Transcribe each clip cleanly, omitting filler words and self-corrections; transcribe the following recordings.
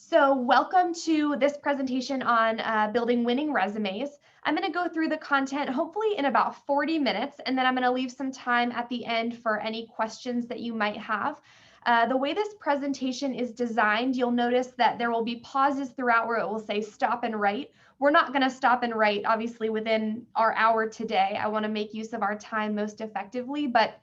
So welcome to this presentation on building winning resumes. I'm going to go through the content hopefully in about 40 minutes, and then I'm going to leave some time at the end for any questions that you might have. The way this presentation is designed, you'll notice that there will be pauses throughout where it will say stop and write. We're not going to stop and write, obviously, within our hour today. I want to make use of our time most effectively, but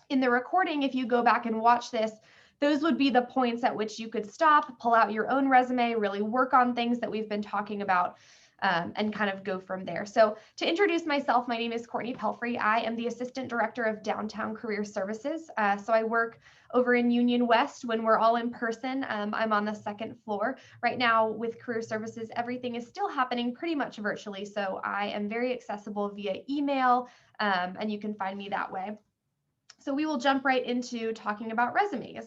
in the recording, if you go back and watch this, those would be the points at which you could stop, pull out your own resume, really work on things that we've been talking about, and kind of go from there. So to introduce myself, my name is Courtney Pelfrey. I am the Assistant Director of Downtown Career Services. So I work over in Union West when we're all in person. I'm on the second floor. Right now with Career Services, everything is still happening pretty much virtually. So I am very accessible via email, and you can find me that way. So we will jump right into talking about resumes.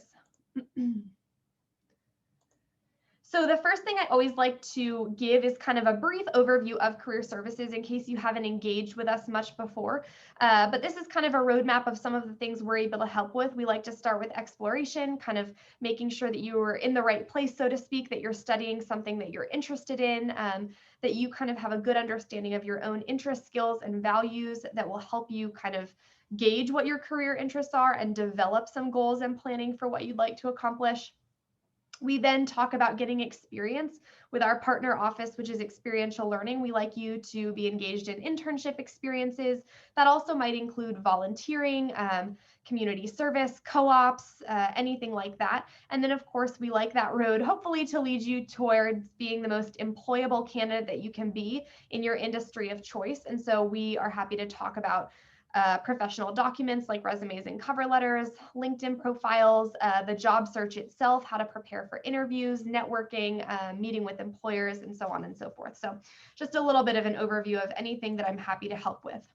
So the first thing I always like to give is kind of a brief overview of career services in case you haven't engaged with us much before. But this is kind of a roadmap of some of the things we're able to help with. We like to start with exploration, kind of making sure that you are in the right place, so to speak, that you're studying something that you're interested in, that you kind of have a good understanding of your own interest, skills, and values that will help you kind of gauge what your career interests are and develop some goals and planning for what you'd like to accomplish. We then talk about getting experience with our partner office, which is experiential learning. We like you to be engaged in internship experiences. That also might include volunteering, community service, co-ops, anything like that. And then, of course, we like that road, hopefully, to lead you towards being the most employable candidate that you can be in your industry of choice. And so we are happy to talk about professional documents like resumes and cover letters, LinkedIn profiles, the job search itself, how to prepare for interviews, networking, meeting with employers, and so on and so forth. So just a little bit of an overview of anything that I'm happy to help with.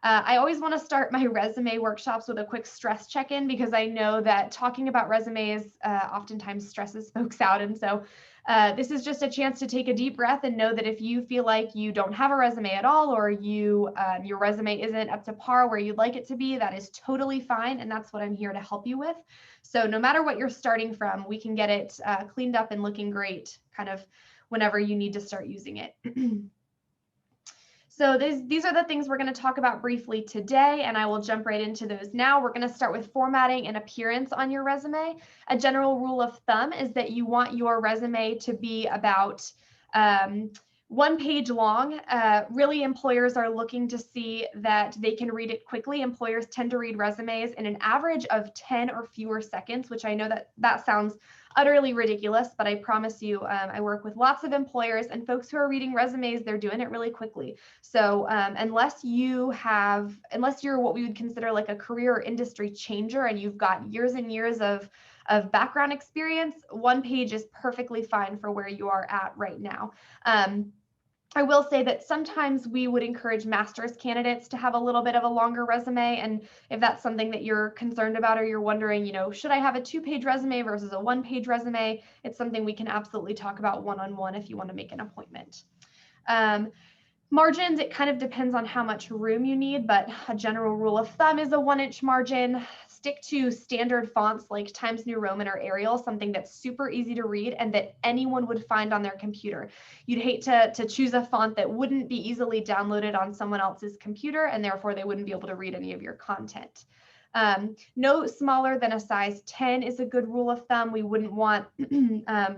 I always want to start my resume workshops with a quick stress check-in because I know that talking about resumes oftentimes stresses folks out. And so this is just a chance to take a deep breath and know that if you feel like you don't have a resume at all, or your resume isn't up to par where you'd like it to be, that is totally fine. And that's what I'm here to help you with. So no matter what you're starting from, we can get it cleaned up and looking great kind of whenever you need to start using it. So these are the things we're going to talk about briefly today, and I will jump right into those now. We're going to start with formatting and appearance on your resume. A general rule of thumb is that you want your resume to be about 1 page long. Really, employers are looking to see that they can read it quickly. Employers tend to read resumes in an average of 10 or fewer seconds, which I know that sounds utterly ridiculous, but I promise you, I work with lots of employers and folks who are reading resumes, they're doing it really quickly. So unless you're what we would consider like a career or industry changer and you've got years and years of background experience, 1 page is perfectly fine for where you are at right now. I will say that sometimes we would encourage master's candidates to have a little bit of a longer resume. And if that's something that you're concerned about, or you're wondering, should I have a 2-page resume versus a 1-page resume? It's something we can absolutely talk about one-on-one if you want to make an appointment. Margins, it kind of depends on how much room you need, but a general rule of thumb is a 1-inch margin. Stick to standard fonts like Times New Roman or Arial, something that's super easy to read and that anyone would find on their computer. You'd hate to choose a font that wouldn't be easily downloaded on someone else's computer, and therefore they wouldn't be able to read any of your content. No smaller than a size 10 is a good rule of thumb. We wouldn't want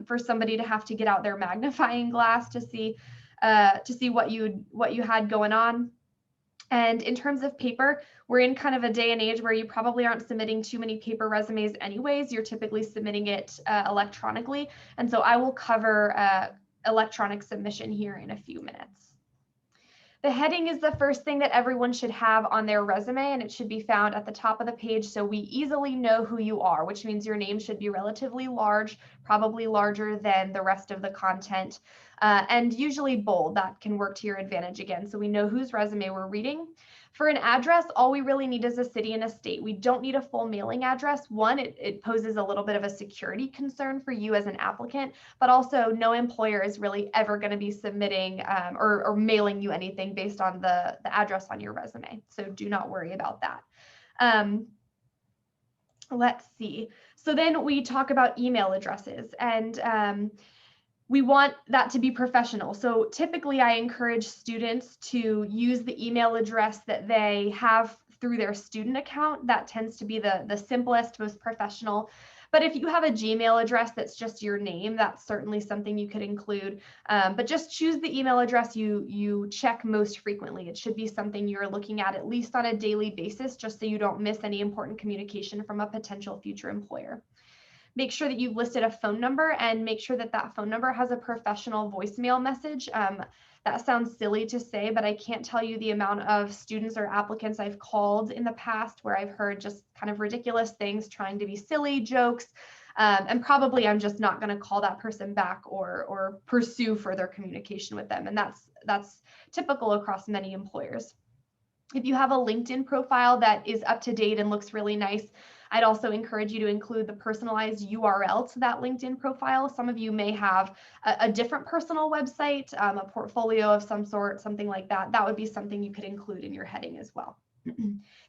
for somebody to have to get out their magnifying glass to see what you had going on. And in terms of paper, we're in kind of a day and age where you probably aren't submitting too many paper resumes anyways. You're typically submitting it electronically. And so I will cover electronic submission here in a few minutes. The heading is the first thing that everyone should have on their resume, and it should be found at the top of the page so we easily know who you are, which means your name should be relatively large, probably larger than the rest of the content, and usually bold. That can work to your advantage again, so we know whose resume we're reading. For an address, all we really need is a city and a state. We don't need a full mailing address. One, it poses a little bit of a security concern for you as an applicant, but also no employer is really ever going to be submitting or mailing you anything based on the address on your resume. So do not worry about that. Let's see. So then we talk about email addresses, and we want that to be professional. So typically I encourage students to use the email address that they have through their student account. That tends to be the simplest, most professional. But if you have a Gmail address that's just your name, that's certainly something you could include. But just choose the email address you check most frequently. It should be something you're looking at least on a daily basis, just so you don't miss any important communication from a potential future employer. Make sure that you've listed a phone number, and make sure that that phone number has a professional voicemail message. That sounds silly to say, but I can't tell you the amount of students or applicants I've called in the past where I've heard just kind of ridiculous things trying to be silly jokes. And probably I'm just not going to call that person back or pursue further communication with them. And that's typical across many employers. If you have a LinkedIn profile that is up to date and looks really nice, I'd also encourage you to include the personalized URL to that LinkedIn profile. Some of you may have a different personal website, a portfolio of some sort, something like that. That would be something you could include in your heading as well.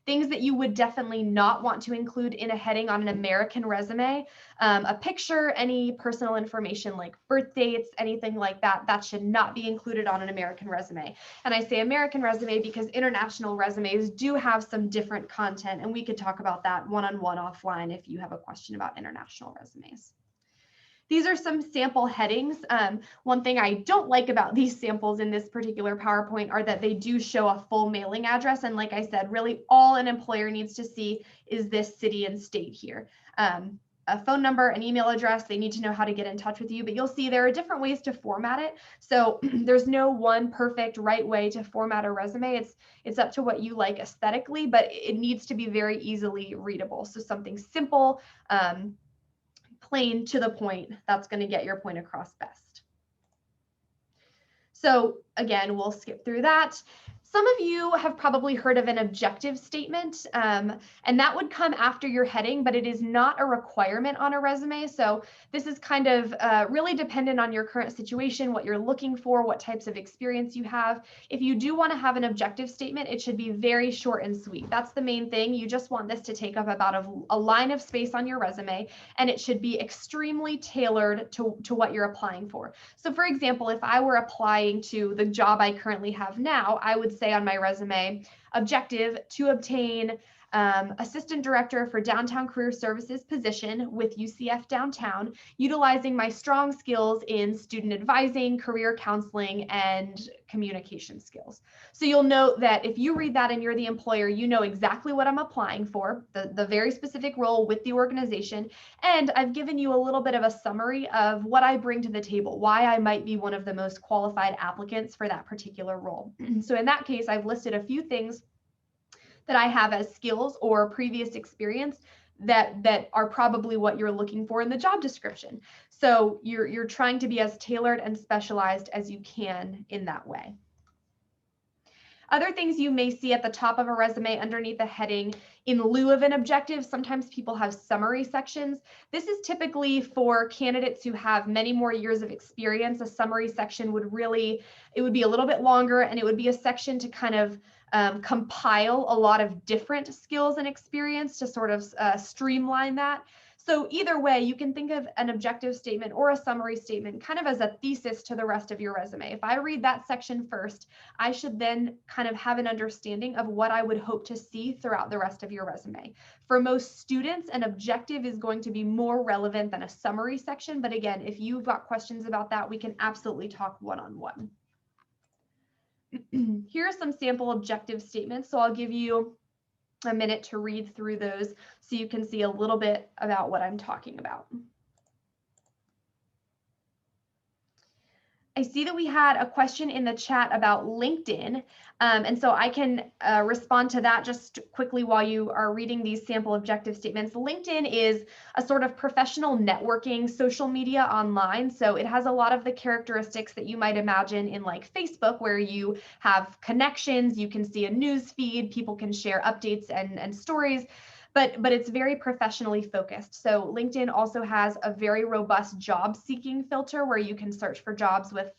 Things that you would definitely not want to include in a heading on an American resume, a picture, any personal information like birth dates, anything like that, that should not be included on an American resume. And I say American resume because international resumes do have some different content, and we could talk about that one-on-one offline if you have a question about international resumes. These are some sample headings. One thing I don't like about these samples in this particular PowerPoint are that they do show a full mailing address. And like I said, really all an employer needs to see is this city and state here. A phone number, an email address, they need to know how to get in touch with you, but you'll see there are different ways to format it. So there's no one perfect right way to format a resume. It's up to what you like aesthetically, but it needs to be very easily readable. So something simple, plain, to the point, that's going to get your point across best. So again, we'll skip through that. Some of you have probably heard of an objective statement, and that would come after your heading, but it is not a requirement on a resume. So this is kind of really dependent on your current situation, what you're looking for, what types of experience you have. If you do want to have an objective statement, it should be very short and sweet. That's the main thing. You just want this to take up about a line of space on your resume, and it should be extremely tailored to what you're applying for. So for example, if I were applying to the job I currently have now, I would say on my resume, objective to obtain assistant director for downtown career services position with UCF downtown, utilizing my strong skills in student advising, career counseling, and communication skills. So you'll note that if you read that and you're the employer, you know exactly what I'm applying for, the very specific role with the organization. And I've given you a little bit of a summary of what I bring to the table, why I might be one of the most qualified applicants for that particular role. So in that case, I've listed a few things that I have as skills or previous experience that are probably what you're looking for in the job description. So you're trying to be as tailored and specialized as you can in that way. Other things you may see at the top of a resume underneath a heading in lieu of an objective, sometimes people have summary sections. This is typically for candidates who have many more years of experience. A summary section would be a little bit longer, and it would be a section to kind of compile a lot of different skills and experience to sort of streamline that. So either way, you can think of an objective statement or a summary statement kind of as a thesis to the rest of your resume. If I read that section first, I should then kind of have an understanding of what I would hope to see throughout the rest of your resume. For most students, an objective is going to be more relevant than a summary section. But again, if you've got questions about that, we can absolutely talk one-on-one. Here are some sample objective statements. So I'll give you a minute to read through those so you can see a little bit about what I'm talking about. I see that we had a question in the chat about LinkedIn, and so I can respond to that just quickly while you are reading these sample objective statements. LinkedIn is a sort of professional networking social media online, so it has a lot of the characteristics that you might imagine in like Facebook, where you have connections, you can see a news feed, people can share updates and stories. But it's very professionally focused. So LinkedIn also has a very robust job seeking filter where you can search for jobs with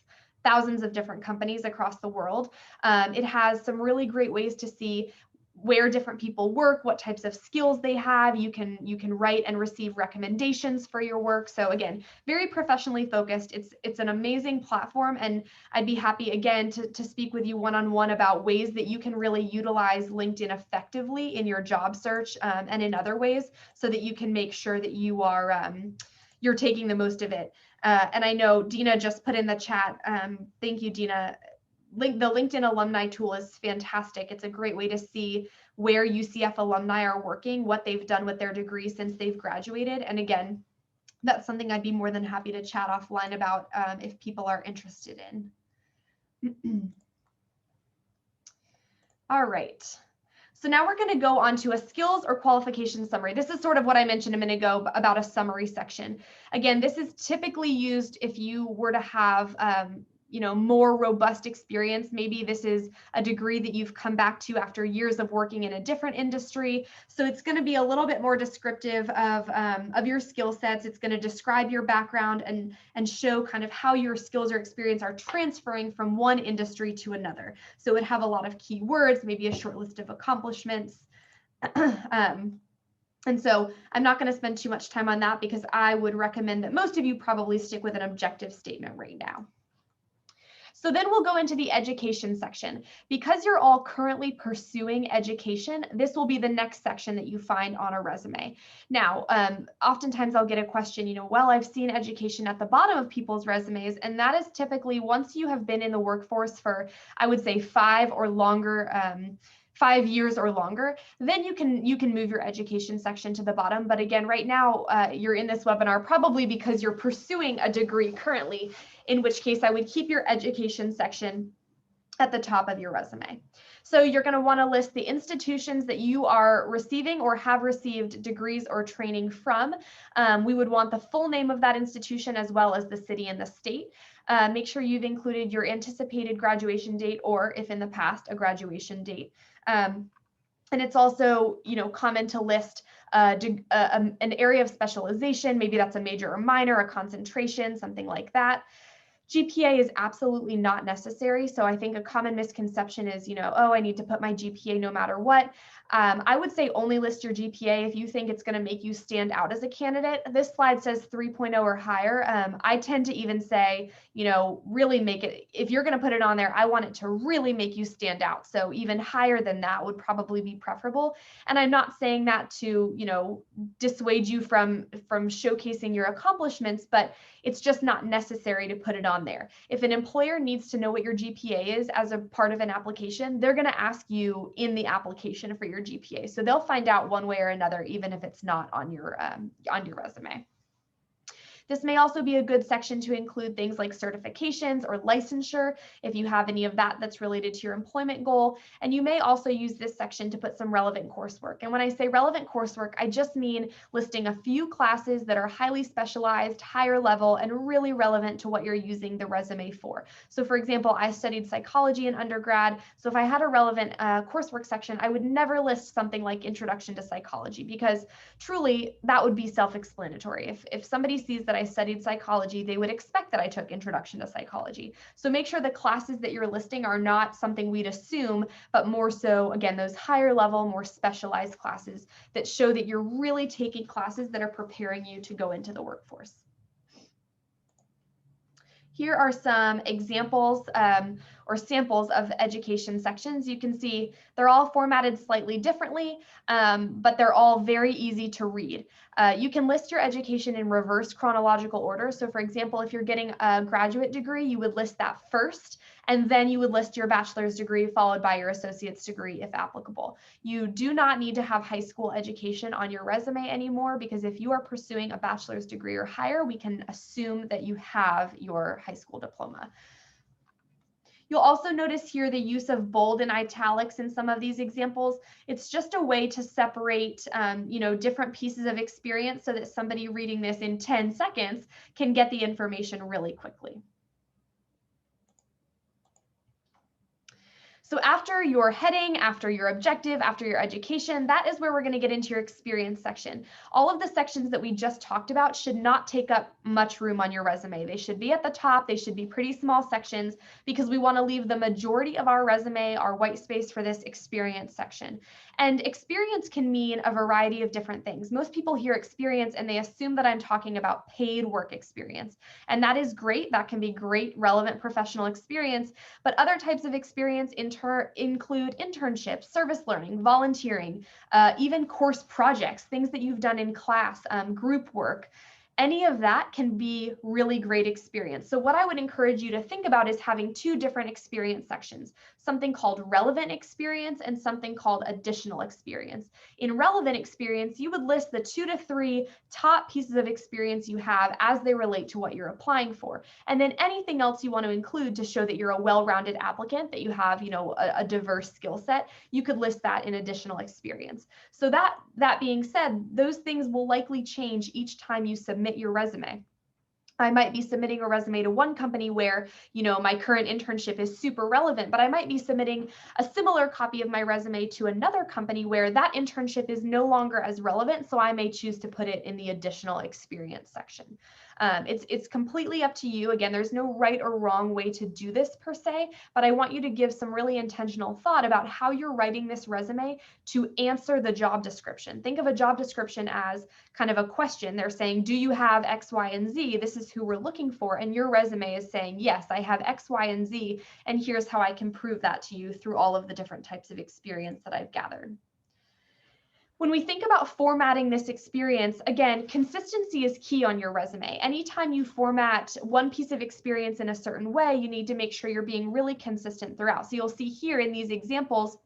thousands of different companies across the world. It has some really great ways to see where different people work, what types of skills they have. You can write and receive recommendations for your work. So again, very professionally focused. It's an amazing platform, and I'd be happy again to speak with you one-on-one about ways that you can really utilize LinkedIn effectively in your job search and in other ways, so that you can make sure that you are you're taking the most of it. And I know Dina just put in the chat. Thank you, Dina. The LinkedIn alumni tool is fantastic. It's a great way to see where UCF alumni are working, what they've done with their degree since they've graduated. And again, that's something I'd be more than happy to chat offline about if people are interested in. All right. So now we're going to go on to a skills or qualification summary. This is sort of what I mentioned a minute ago about a summary section. Again, this is typically used if you were to have more robust experience. Maybe this is a degree that you've come back to after years of working in a different industry. So it's going to be a little bit more descriptive of your skill sets. It's going to describe your background and show kind of how your skills or experience are transferring from one industry to another. So it would have a lot of keywords, maybe a short list of accomplishments. And so I'm not going to spend too much time on that, because I would recommend that most of you probably stick with an objective statement right now. So then we'll go into the education section. Because you're all currently pursuing education, this will be the next section that you find on a resume. Now, oftentimes I'll get a question, well, I've seen education at the bottom of people's resumes, and that is typically once you have been in the workforce for, I would say, 5 years or longer, then you can move your education section to the bottom. But again, right now, you're in this webinar probably because you're pursuing a degree currently, in which case I would keep your education section at the top of your resume. So you're going to want to list the institutions that you are receiving or have received degrees or training from. We would want the full name of that institution as well as the city and the state. Make sure you've included your anticipated graduation date, or if in the past, a graduation date. And it's also, common to list an area of specialization. Maybe that's a major or minor, a concentration, something like that. GPA is absolutely not necessary. So I think a common misconception is, oh, I need to put my GPA no matter what. I would say only list your GPA if you think it's going to make you stand out as a candidate. This slide says 3.0 or higher. I tend to even say, really make it, if you're going to put it on there, I want it to really make you stand out. So even higher than that would probably be preferable. And I'm not saying that to, dissuade you from showcasing your accomplishments, but it's just not necessary to put it on there. If an employer needs to know what your GPA is as a part of an application, they're going to ask you in the application for your GPA. So they'll find out one way or another, even if it's not on your resume. This may also be a good section to include things like certifications or licensure, if you have any of that that's related to your employment goal. And you may also use this section to put some relevant coursework. And when I say relevant coursework, I just mean listing a few classes that are highly specialized, higher level, and really relevant to what you're using the resume for. So for example, I studied psychology in undergrad. So if I had a relevant coursework section, I would never list something like Introduction to Psychology, because truly that would be self-explanatory. If somebody sees that I studied psychology, they would expect that I took Introduction to Psychology. So make sure the classes that you're listing are not something we'd assume, but more so, again, those higher level, more specialized classes that show that you're really taking classes that are preparing you to go into the workforce. Here are some examples or samples of education sections. You can see they're all formatted slightly differently, but they're all very easy to read. You can list your education in reverse chronological order. So for example, if you're getting a graduate degree, you would list that first, and then you would list your bachelor's degree followed by your associate's degree if applicable. You do not need to have high school education on your resume anymore, because if you are pursuing a bachelor's degree or higher, we can assume that you have your high school diploma. You'll also notice here the use of bold and italics in some of these examples. It's just a way to separate, different pieces of experience so that somebody reading this in 10 seconds can get the information really quickly. So after your heading, after your objective, after your education, that is where we're going to get into your experience section. All of the sections that we just talked about should not take up much room on your resume. They should be at the top. They should be pretty small sections because we want to leave the majority of our resume, our white space, for this experience section. And experience can mean a variety of different things. Most people hear experience and they assume that I'm talking about paid work experience. And that is great. That can be great, relevant professional experience. But other types of experience include internships, service learning, volunteering, even course projects, things that you've done in class, group work. Any of that can be really great experience. So what I would encourage you to think about is having two different experience sections, something called relevant experience and something called additional experience. In relevant experience, you would list the 2 to 3 top pieces of experience you have as they relate to what you're applying for. And then anything else you want to include to show that you're a well-rounded applicant, that you have, a diverse skill set, you could list that in additional experience. So that being said, those things will likely change each time you submit your resume. I might be submitting a resume to one company where, my current internship is super relevant, but I might be submitting a similar copy of my resume to another company where that internship is no longer as relevant. So I may choose to put it in the additional experience section. It's completely up to you. Again, there's no right or wrong way to do this per se, but I want you to give some really intentional thought about how you're writing this resume to answer the job description. Think of a job description as kind of a question. They're saying, do you have X, Y, and Z? This is who we're looking for. And your resume is saying, yes, I have X, Y, and Z. And here's how I can prove that to you through all of the different types of experience that I've gathered. When we think about formatting this experience, again, consistency is key on your resume. Anytime you format one piece of experience in a certain way, you need to make sure you're being really consistent throughout. So you'll see here in these examples,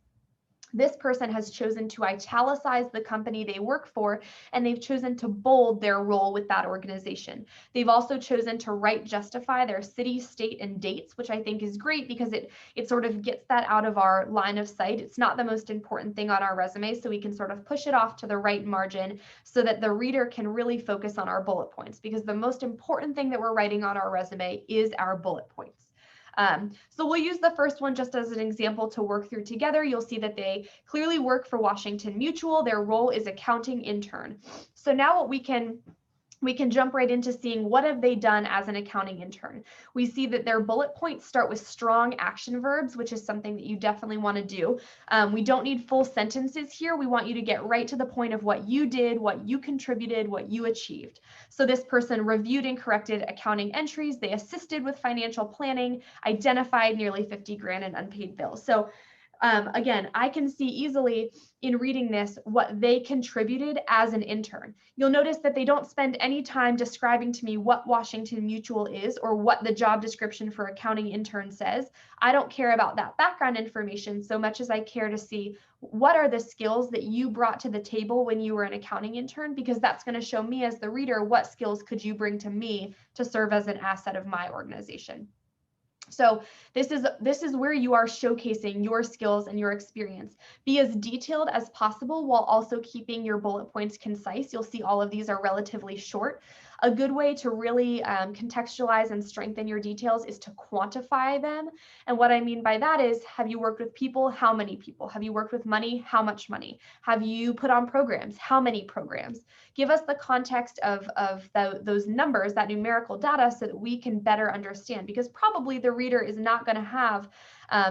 this person has chosen to italicize the company they work for, and they've chosen to bold their role with that organization. They've also chosen to justify their city, state, and dates, which I think is great because it sort of gets that out of our line of sight. It's not the most important thing on our resume, so we can sort of push it off to the right margin so that the reader can really focus on our bullet points, because the most important thing that we're writing on our resume is our bullet points. So we'll use the first one just as an example to work through together. You'll see that they clearly work for Washington Mutual. Their role is accounting intern. So now what we can jump right into seeing what have they done as an accounting intern. We see that their bullet points start with strong action verbs, which is something that you definitely want to do. We don't need full sentences here. We want you to get right to the point of what you did, what you contributed, what you achieved. So this person reviewed and corrected accounting entries. They assisted with financial planning, identified nearly 50 grand in unpaid bills. So again, I can see easily in reading this what they contributed as an intern. You'll notice that they don't spend any time describing to me what Washington Mutual is or what the job description for accounting intern says. I don't care about that background information so much as I care to see what are the skills that you brought to the table when you were an accounting intern, because that's going to show me as the reader what skills could you bring to me to serve as an asset of my organization. So this is where you are showcasing your skills and your experience. Be as detailed as possible while also keeping your bullet points concise. You'll see all of these are relatively short. A good way to really contextualize and strengthen your details is to quantify them. And what I mean by that is, have you worked with people? How many people? Have you worked with money? How much money? Have you put on programs? How many programs? Give us the context of those numbers, that numerical data, so that we can better understand, because probably the reader is not going to have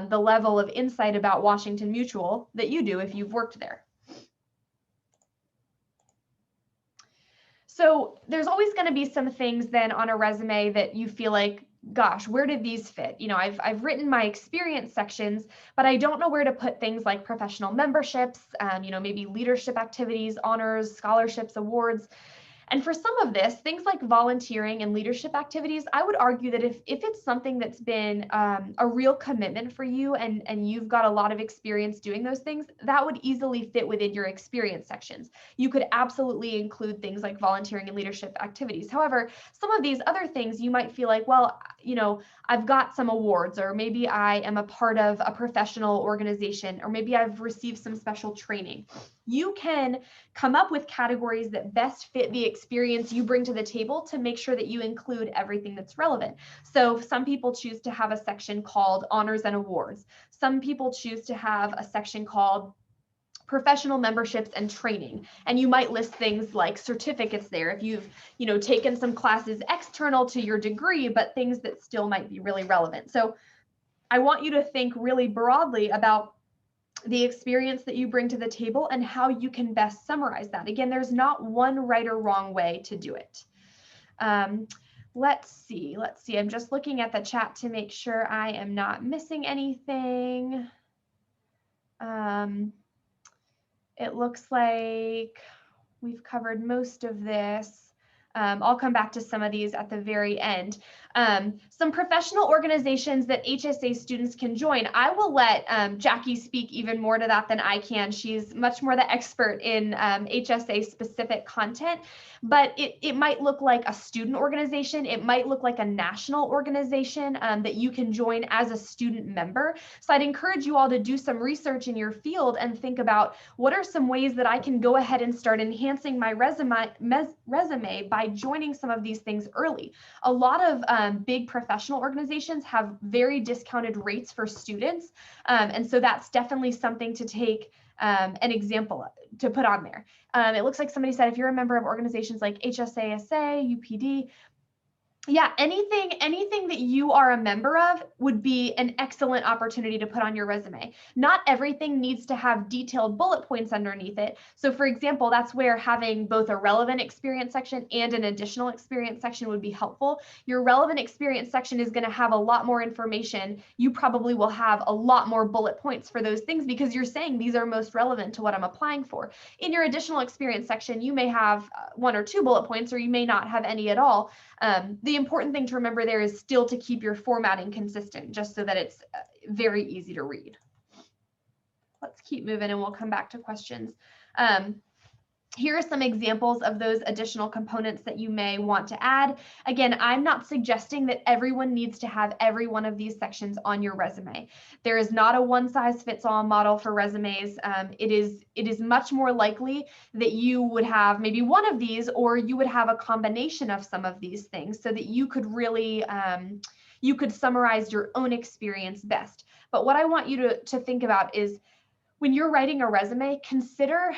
the level of insight about Washington Mutual that you do if you've worked there. So there's always going to be some things then on a resume that you feel like, gosh, where did these fit? I've written my experience sections, but I don't know where to put things like professional memberships, maybe leadership activities, honors, scholarships, awards. And for some of this, things like volunteering and leadership activities, I would argue that if it's something that's been a real commitment for you and you've got a lot of experience doing those things, that would easily fit within your experience sections. You could absolutely include things like volunteering and leadership activities. However, some of these other things you might feel like, well, I've got some awards, or maybe I am a part of a professional organization, or maybe I've received some special training. You can come up with categories that best fit the experience you bring to the table to make sure that you include everything that's relevant. So some people choose to have a section called honors and awards. Some people choose to have a section called professional memberships and training, and you might list things like certificates there if you've taken some classes external to your degree, but things that still might be really relevant. So I want you to think really broadly about the experience that you bring to the table and how you can best summarize that. Again, there's not one right or wrong way to do it. Let's see. I'm just looking at the chat to make sure I am not missing anything. It looks like we've covered most of this. I'll come back to some of these at the very end. Some professional organizations that HSA students can join. I will let Jackie speak even more to that than I can. She's much more the expert in HSA specific content, but it might look like a student organization. It might look like a national organization that you can join as a student member. So I'd encourage you all to do some research in your field and think about what are some ways that I can go ahead and start enhancing my resume by joining some of these things early. A lot of big professional organizations have very discounted rates for students. And so that's definitely something to take an example to put on there. It looks like somebody said, if you're a member of organizations like HSASA, UPD, yeah, anything that you are a member of would be an excellent opportunity to put on your resume. Not everything needs to have detailed bullet points underneath it. So for example, that's where having both a relevant experience section and an additional experience section would be helpful. Your relevant experience section is going to have a lot more information. You probably will have a lot more bullet points for those things because you're saying these are most relevant to what I'm applying for. In your additional experience section, you may have 1 or 2 bullet points, or you may not have any at all. The important thing to remember there is still to keep your formatting consistent, just so that it's very easy to read. Let's keep moving and we'll come back to questions. Here are some examples of those additional components that you may want to add. Again, I'm not suggesting that everyone needs to have every one of these sections on your resume. There is not a one-size-fits-all model for resumes. It is much more likely that you would have maybe one of these, or you would have a combination of some of these things so that you could really you could summarize your own experience best. But what I want you to think about is when you're writing a resume, consider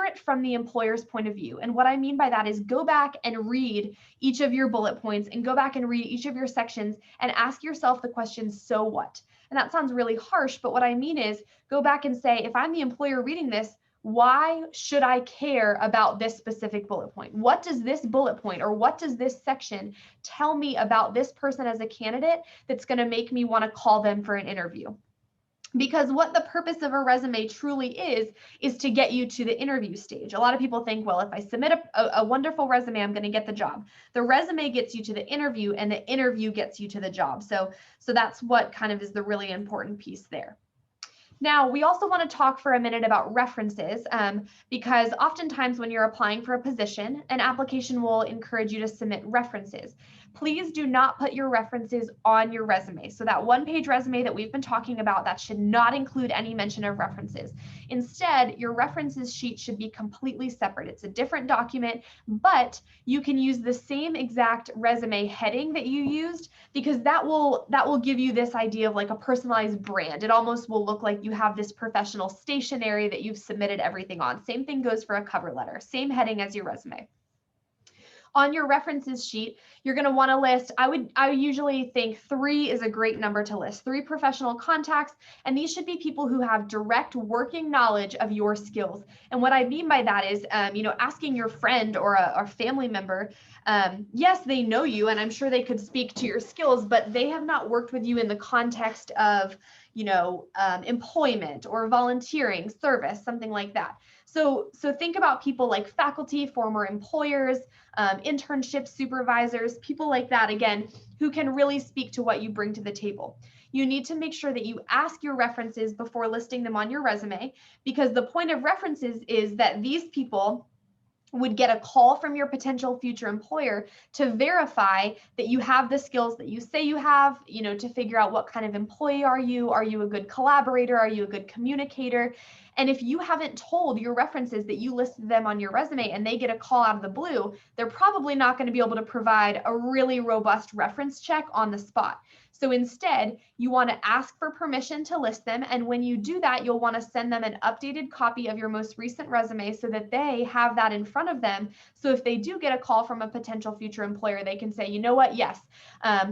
it from the employer's point of view. And what I mean by that is go back and read each of your bullet points and go back and read each of your sections and ask yourself the question, so what? And that sounds really harsh, but what I mean is go back and say, if I'm the employer reading this, why should I care about this specific bullet point? What does this bullet point or what does this section tell me about this person as a candidate that's going to make me want to call them for an interview? Because what the purpose of a resume truly is to get you to the interview stage. A lot of people think, well, if I submit a wonderful resume, I'm going to get the job. The resume gets you to the interview and the interview gets you to the job. So that's what kind of is the really important piece there. Now, we also want to talk for a minute about references because oftentimes when you're applying for a position, an application will encourage you to submit references. Please do not put your references on your resume. So that one-page resume that we've been talking about, that should not include any mention of references. Instead, your references sheet should be completely separate. It's a different document, but you can use the same exact resume heading that you used because that will give you this idea of like a personalized brand. It almost will look like you have this professional stationery that you've submitted everything on. Same thing goes for a cover letter, same heading as your resume. On your references sheet, you're going to want to list, I usually think 3 is a great number to list, 3 professional contacts, and these should be people who have direct working knowledge of your skills. And what I mean by that is, asking your friend or a family member, yes, they know you, and I'm sure they could speak to your skills, but they have not worked with you in the context of, employment or volunteering, service, something like that. So think about people like faculty, former employers, internship supervisors, people like that, again, who can really speak to what you bring to the table. You need to make sure that you ask your references before listing them on your resume, because the point of references is that these people would get a call from your potential future employer to verify that you have the skills that you say you have, to figure out what kind of employee are you a good collaborator, are you a good communicator? And if you haven't told your references that you listed them on your resume and they get a call out of the blue, they're probably not going to be able to provide a really robust reference check on the spot. So instead, you want to ask for permission to list them. And when you do that, you'll want to send them an updated copy of your most recent resume so that they have that in front of them. So if they do get a call from a potential future employer, they can say, you know what, yes,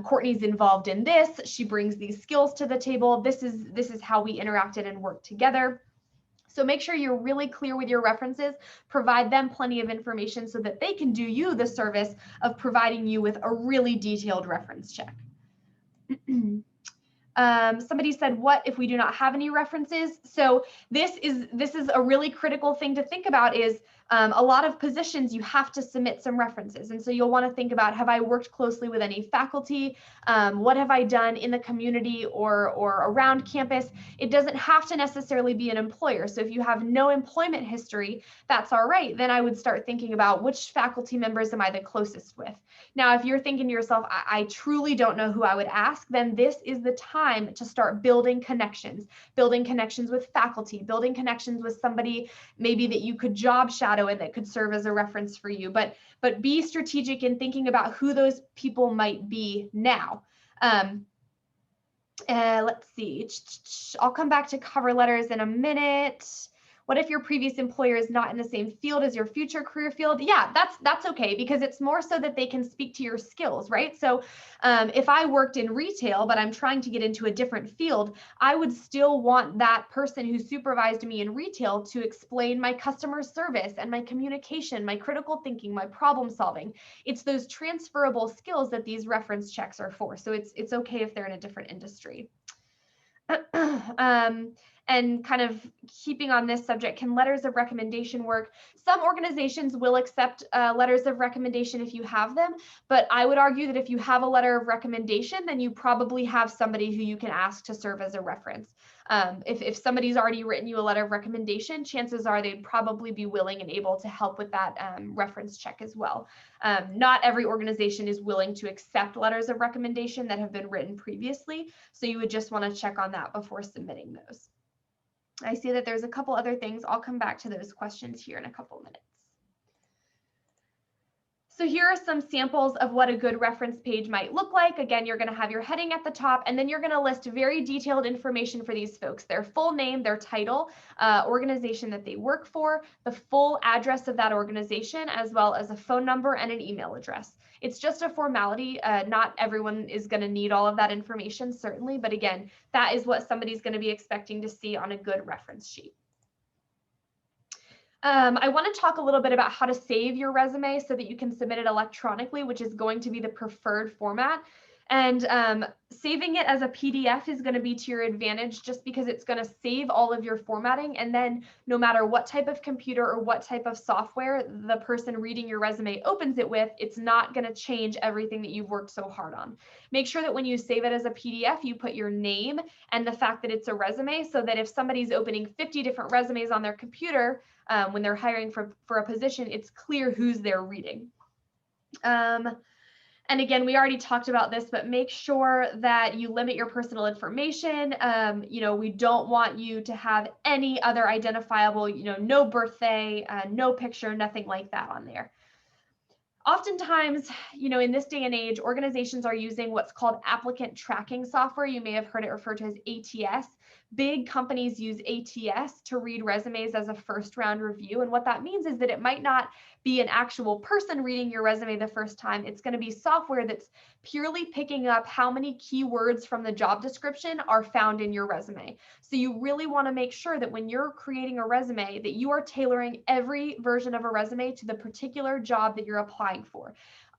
Courtney's involved in this. She brings these skills to the table. This is how we interacted and worked together. So make sure you're really clear with your references, provide them plenty of information so that they can do you the service of providing you with a really detailed reference check. Somebody said, what if we do not have any references? So this is a really critical thing to think about is a lot of positions you have to submit some references. And so you'll want to think about, have I worked closely with any faculty? What have I done in the community or around campus? It doesn't have to necessarily be an employer. So if you have no employment history, that's all right. Then I would start thinking about which faculty members am I the closest with? Now, if you're thinking to yourself, I truly don't know who I would ask, then this is the time to start building connections with faculty, building connections with somebody maybe that you could job shadow and that could serve as a reference for you. But be strategic in thinking about who those people might be now. Let's see. I'll come back to cover letters in a minute. What if your previous employer is not in the same field as your future career field? Yeah, that's okay, because it's more so that they can speak to your skills, right? So if I worked in retail, but I'm trying to get into a different field, I would still want that person who supervised me in retail to explain my customer service and my communication, my critical thinking, my problem solving. It's those transferable skills that these reference checks are for. So it's okay if they're in a different industry. And kind of keeping on this subject, can letters of recommendation work? Some organizations will accept letters of recommendation if you have them, but I would argue that if you have a letter of recommendation, then you probably have somebody who you can ask to serve as a reference. If somebody's already written you a letter of recommendation, chances are they'd probably be willing and able to help with that reference check as well. Not every organization is willing to accept letters of recommendation that have been written previously, so you would just want to check on that before submitting those. I see that there's a couple other things. I'll come back to those questions here in a couple minutes. So here are some samples of what a good reference page might look like. Again, you're going to have your heading at the top, and then you're going to list very detailed information for these folks: their full name, their title, organization that they work for, the full address of that organization, as well as a phone number and an email address. It's just a formality. Not everyone is going to need all of that information, certainly, but again, that is what somebody's going to be expecting to see on a good reference sheet. I want to talk a little bit about how to save your resume so that you can submit it electronically, which is going to be the preferred format. And saving it as a PDF is going to be to your advantage, just because it's going to save all of your formatting. And then no matter what type of computer or what type of software the person reading your resume opens it with, it's not going to change everything that you've worked so hard on. Make sure that when you save it as a PDF, you put your name and the fact that it's a resume, so that if somebody's opening 50 different resumes on their computer, when they're hiring for a position, it's clear who's they're reading. And again, we already talked about this, but make sure that you limit your personal information. We don't want you to have any other identifiable, no birthday, no picture, nothing like that on there. Oftentimes, in this day and age, organizations are using what's called applicant tracking software. You may have heard it referred to as ATS. Big companies use ATS to read resumes as a first round review. And what that means is that it might not be an actual person reading your resume the first time. It's going to be software that's purely picking up how many keywords from the job description are found in your resume. So you really want to make sure that when you're creating a resume, that you are tailoring every version of a resume to the particular job that you're applying for.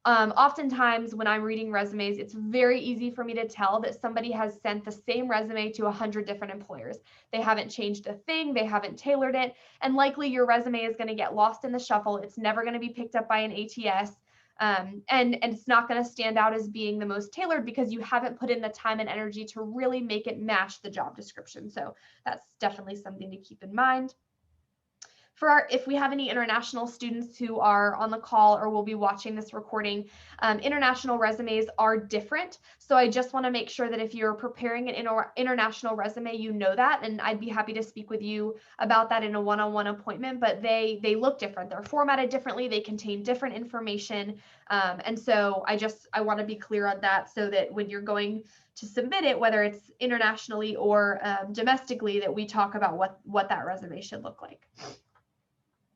Oftentimes when I'm reading resumes, it's very easy for me to tell that somebody has sent the same resume to 100 different employers. They haven't changed a thing, they haven't tailored it, and likely your resume is going to get lost in the shuffle. It's never going to be picked up by an ATS, and it's not going to stand out as being the most tailored because you haven't put in the time and energy to really make it match the job description. So that's definitely something to keep in mind. if we have any international students who are on the call or will be watching this recording, international resumes are different. So I just want to make sure that if you're preparing an international resume, you know that, and I'd be happy to speak with you about that in a one-on-one appointment, but they look different. They're formatted differently. They contain different information. And so I want to be clear on that so that when you're going to submit it, whether it's internationally or domestically, that we talk about what that resume should look like.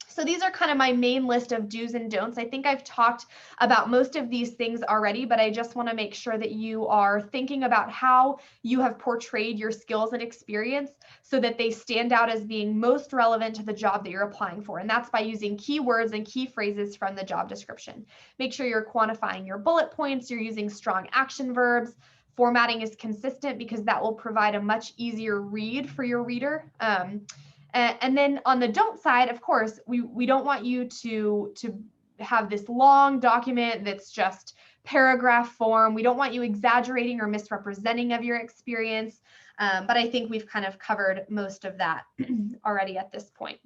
So these are kind of my main list of do's and don'ts. I think I've talked about most of these things already, but I just want to make sure that you are thinking about how you have portrayed your skills and experience so that they stand out as being most relevant to the job that you're applying for. And that's by using keywords and key phrases from the job description. Make sure you're quantifying your bullet points, you're using strong action verbs. Formatting is consistent because that will provide a much easier read for your reader. And then on the don't side, of course, we don't want you to have this long document that's just paragraph form. We don't want you exaggerating or misrepresenting of your experience. But I think we've kind of covered most of that already at this point.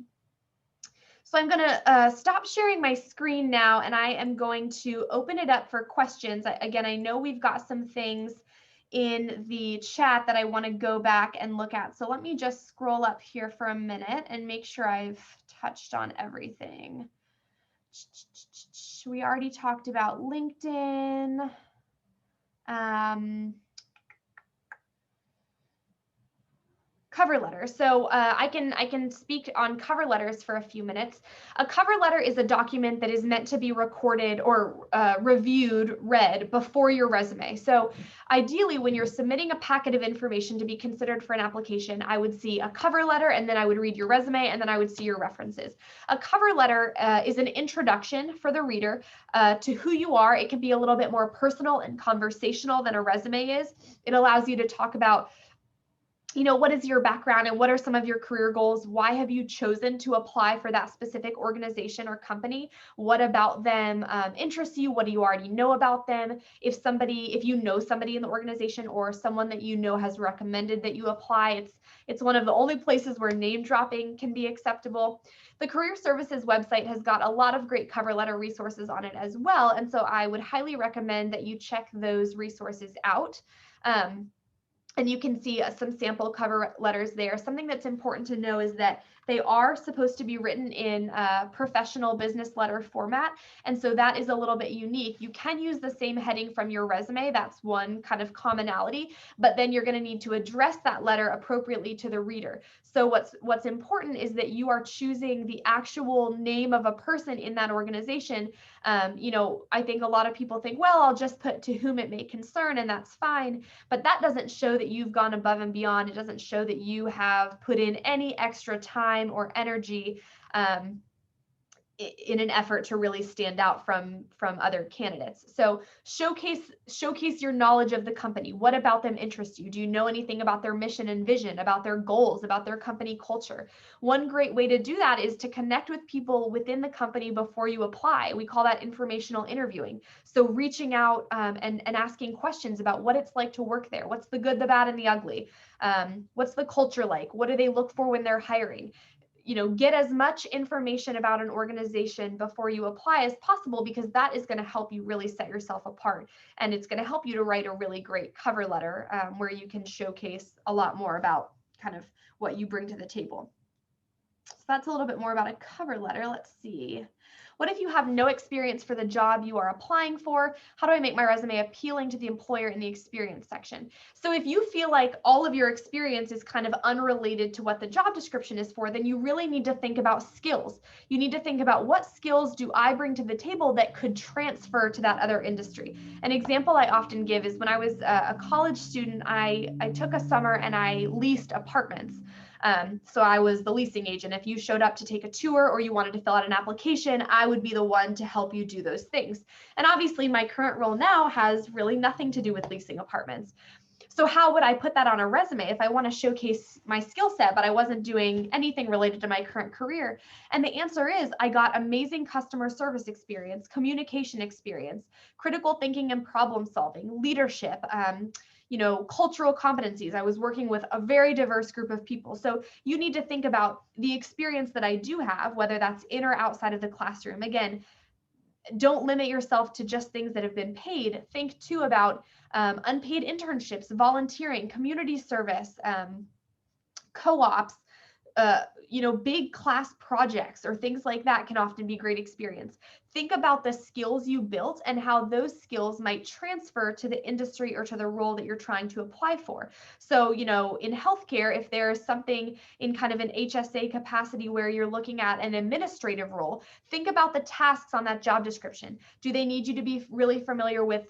So I'm going to stop sharing my screen now, and I am going to open it up for questions. Again, I know we've got some things in the chat that I want to go back and look at. So let me just scroll up here for a minute and make sure I've touched on everything. We already talked about LinkedIn. Cover letter. So I can speak on cover letters for a few minutes. A cover letter is a document that is meant to be recorded or read before your resume. So ideally, when you're submitting a packet of information to be considered for an application, I would see a cover letter, and then I would read your resume, and then I would see your references. A cover letter is an introduction for the reader to who you are. It can be a little bit more personal and conversational than a resume is. It allows you to talk about, you know, what is your background and what are some of your career goals? Why have you chosen to apply for that specific organization or company? What about them interests you? What do you already know about them? If you know somebody in the organization or someone that you know has recommended that you apply, it's one of the only places where name dropping can be acceptable. The Career Services website has got a lot of great cover letter resources on it as well. And so I would highly recommend that you check those resources out. And you can see some sample cover letters there. Something that's important to know is that they are supposed to be written in professional business letter format. And so that is a little bit unique. You can use the same heading from your resume. That's one kind of commonality, but then you're going to need to address that letter appropriately to the reader. So what's important is that you are choosing the actual name of a person in that organization. You know, I think a lot of people think, well, I'll just put to whom it may concern, and that's fine. But that doesn't show that you've gone above and beyond. It doesn't show that you have put in any extra time or energy in an effort to really stand out from other candidates. So showcase your knowledge of the company. What about them interests you? Do you know anything about their mission and vision, about their goals, about their company culture? One great way to do that is to connect with people within the company before you apply. We call that informational interviewing. So reaching out and asking questions about what it's like to work there. What's the good, the bad, and the ugly? What's the culture like? What do they look for when they're hiring? You know, get as much information about an organization before you apply as possible, because that is going to help you really set yourself apart. And it's going to help you to write a really great cover letter where you can showcase a lot more about kind of what you bring to the table. So that's a little bit more about a cover letter. Let's see. What if you have no experience for the job you are applying for? How do I make my resume appealing to the employer in the experience section? So if you feel like all of your experience is kind of unrelated to what the job description is for, then you really need to think about skills. You need to think about, what skills do I bring to the table that could transfer to that other industry? An example I often give is when I was a college student, I took a summer and I leased apartments. So I was the leasing agent. If you showed up to take a tour or you wanted to fill out an application, I would be the one to help you do those things. And obviously my current role now has really nothing to do with leasing apartments. So how would I put that on a resume if I want to showcase my skill set, but I wasn't doing anything related to my current career? And the answer is, I got amazing customer service experience, communication experience, critical thinking and problem solving, leadership, cultural competencies. I was working with a very diverse group of people. So you need to think about the experience that I do have, whether that's in or outside of the classroom. Again, don't limit yourself to just things that have been paid. Think too about unpaid internships, volunteering, community service, co-ops, big class projects or things like that can often be great experience. Think about the skills you built and how those skills might transfer to the industry or to the role that you're trying to apply for. So, in healthcare, if there's something in kind of an HSA capacity where you're looking at an administrative role, think about the tasks on that job description. Do they need you to be really familiar with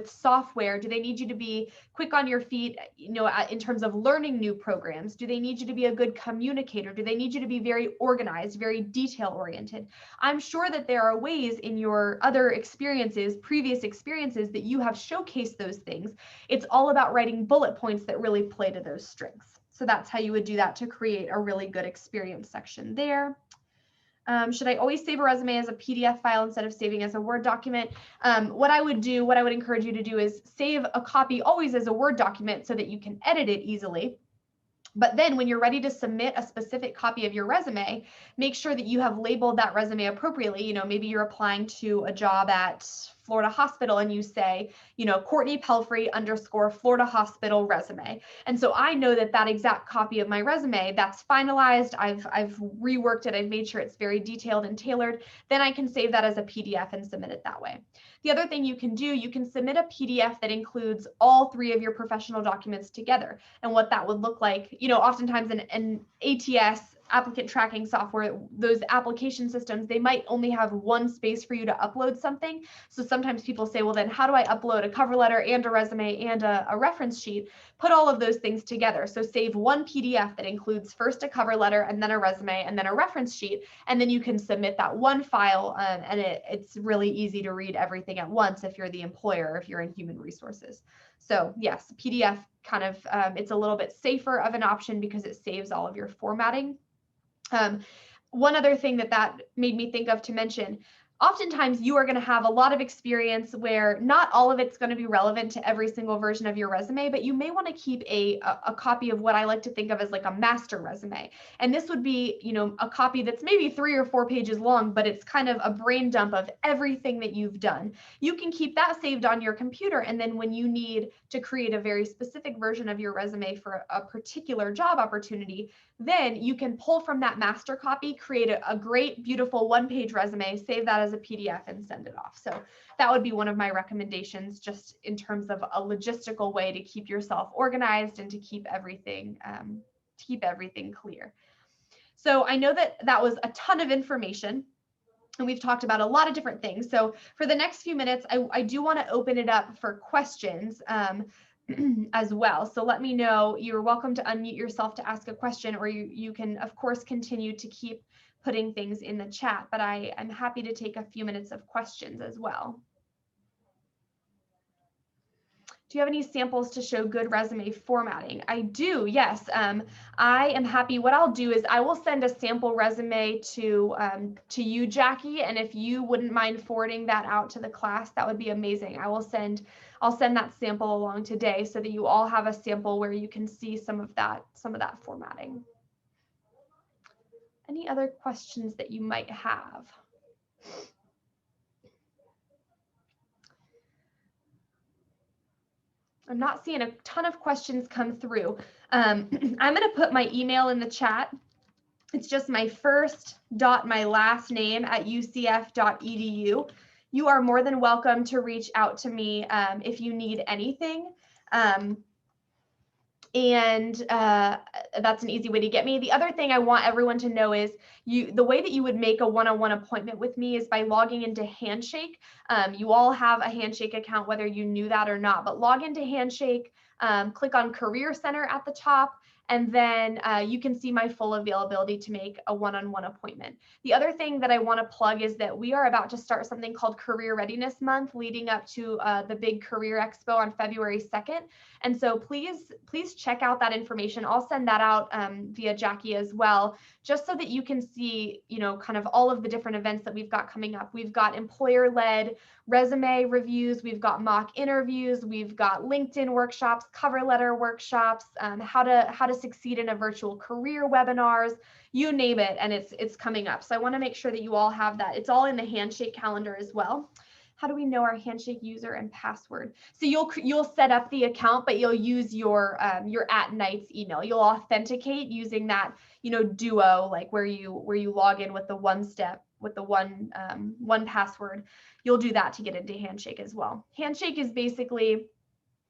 software? Do they need you to be quick on your feet, in terms of learning new programs? Do they need you to be a good communicator? Do they need you to be very organized, very detail oriented? I'm sure that there are ways in your other experiences, previous experiences, that you have showcased those things. It's all about writing bullet points that really play to those strengths. So that's how you would do that to create a really good experience section there. Should I always save a resume as a PDF file instead of saving as a Word document? What I would encourage you to do is save a copy always as a Word document so that you can edit it easily. But then when you're ready to submit a specific copy of your resume, make sure that you have labeled that resume appropriately. Maybe you're applying to a job at Florida Hospital and you say, Courtney Pelfrey _ Florida Hospital resume. And so I know that exact copy of my resume, that's finalized. I've reworked it. I've made sure it's very detailed and tailored. Then I can save that as a PDF and submit it that way. The other thing you can do, you can submit a PDF that includes all 3 of your professional documents together. And what that would look like, oftentimes an ATS, applicant tracking software, those application systems, they might only have one space for you to upload something. So sometimes people say, well, then how do I upload a cover letter and a resume and a reference sheet? Put all of those things together. So save one PDF that includes first a cover letter and then a resume and then a reference sheet. And then you can submit that one file, and it's really easy to read everything at once if you're the employer, if you're in human resources. So yes, PDF kind of, it's a little bit safer of an option because it saves all of your formatting. One other thing that made me think of to mention, oftentimes you are going to have a lot of experience where not all of it's going to be relevant to every single version of your resume, but you may want to keep a copy of what I like to think of as like a master resume. And this would be, a copy that's maybe 3 or 4 pages long, but it's kind of a brain dump of everything that you've done. You can keep that saved on your computer. And then when you need to create a very specific version of your resume for a particular job opportunity, then you can pull from that master copy, create a great, beautiful 1-page resume, save that as a PDF and send it off. So that would be one of my recommendations, just in terms of a logistical way to keep yourself organized and to keep everything clear. So I know that was a ton of information, and we've talked about a lot of different things. So for the next few minutes, I do want to open it up for questions as well. So let me know. You're welcome to unmute yourself to ask a question, or you can, of course, continue to keep putting things in the chat, but I'm happy to take a few minutes of questions as well. Do you have any samples to show good resume formatting? I do, yes. I am happy. What I'll do is I will send a sample resume to you, Jackie, and if you wouldn't mind forwarding that out to the class, that would be amazing. I'll send that sample along today so that you all have a sample where you can see some of that formatting. Any other questions that you might have? I'm not seeing a ton of questions come through. I'm going to put my email in the chat. It's just my first dot my last name at ucf.edu. You are more than welcome to reach out to me if you need anything. That's an easy way to get me. The other thing I want everyone to know is the way that you would make a one-on-one appointment with me is by logging into Handshake. You all have a Handshake account, whether you knew that or not, but log into Handshake, click on Career Center at the top, And then you can see my full availability to make a one-on-one appointment. The other thing that I want to plug is that we are about to start something called Career Readiness Month leading up to the big Career Expo on February 2nd. And so please check out that information. I'll send that out via Jackie as well, just so that you can see, kind of all of the different events that we've got coming up. We've got employer-led resume reviews, we've got mock interviews, we've got LinkedIn workshops, cover letter workshops, how to succeed in a virtual career webinars, you name it, and it's coming up. So I want to make sure that you all have that. It's all in the Handshake calendar as well. How do we know our Handshake user and password? So you'll set up the account, but you'll use your @Nights email. You'll authenticate using that, Duo, like where you log in with the one password. You'll do that to get into Handshake as well. Handshake is basically,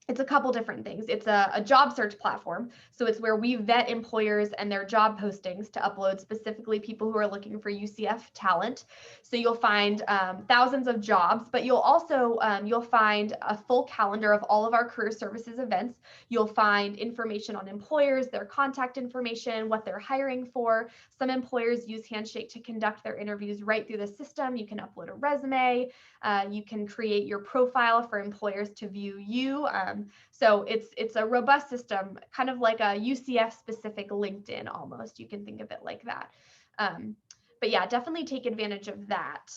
it's a couple different things. It's a job search platform. So it's where we vet employers and their job postings to upload specifically people who are looking for UCF talent. So you'll find thousands of jobs, but you'll also, you'll find a full calendar of all of our career services events. You'll find information on employers, their contact information, what they're hiring for. Some employers use Handshake to conduct their interviews right through the system. You can upload a resume. You can create your profile for employers to view you. So it's a robust system, kind of like a UCF specific LinkedIn almost. You can think of it like that. But yeah, definitely take advantage of that.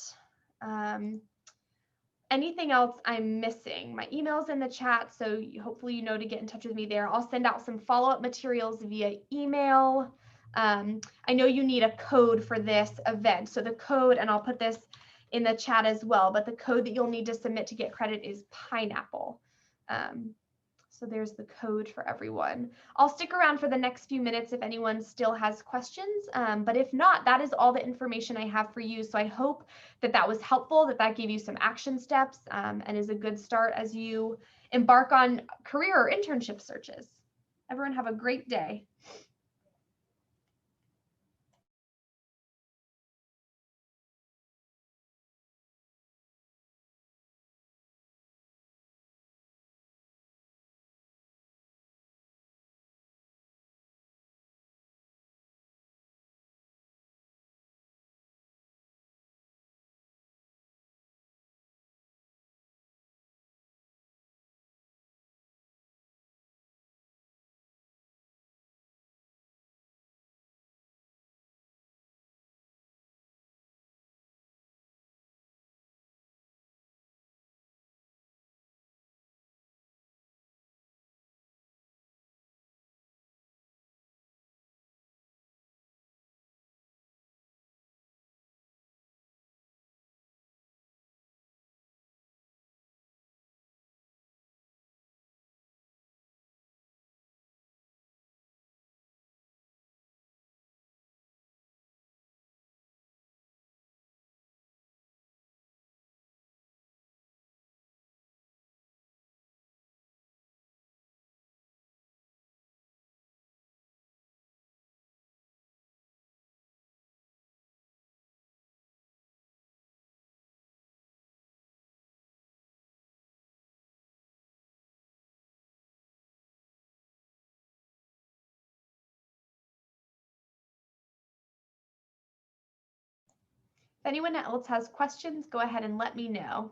Anything else I'm missing? My email's in the chat, so hopefully you know to get in touch with me there. I'll send out some follow-up materials via email. I know you need a code for this event. So the code, and I'll put this in the chat as well, but the code that you'll need to submit to get credit is pineapple. So there's the code for everyone. I'll stick around for the next few minutes if anyone still has questions, but if not, that is all the information I have for you. So I hope that that was helpful, that gave you some action steps, and is a good start as you embark on career or internship searches. Everyone have a great day. If anyone else has questions, go ahead and let me know.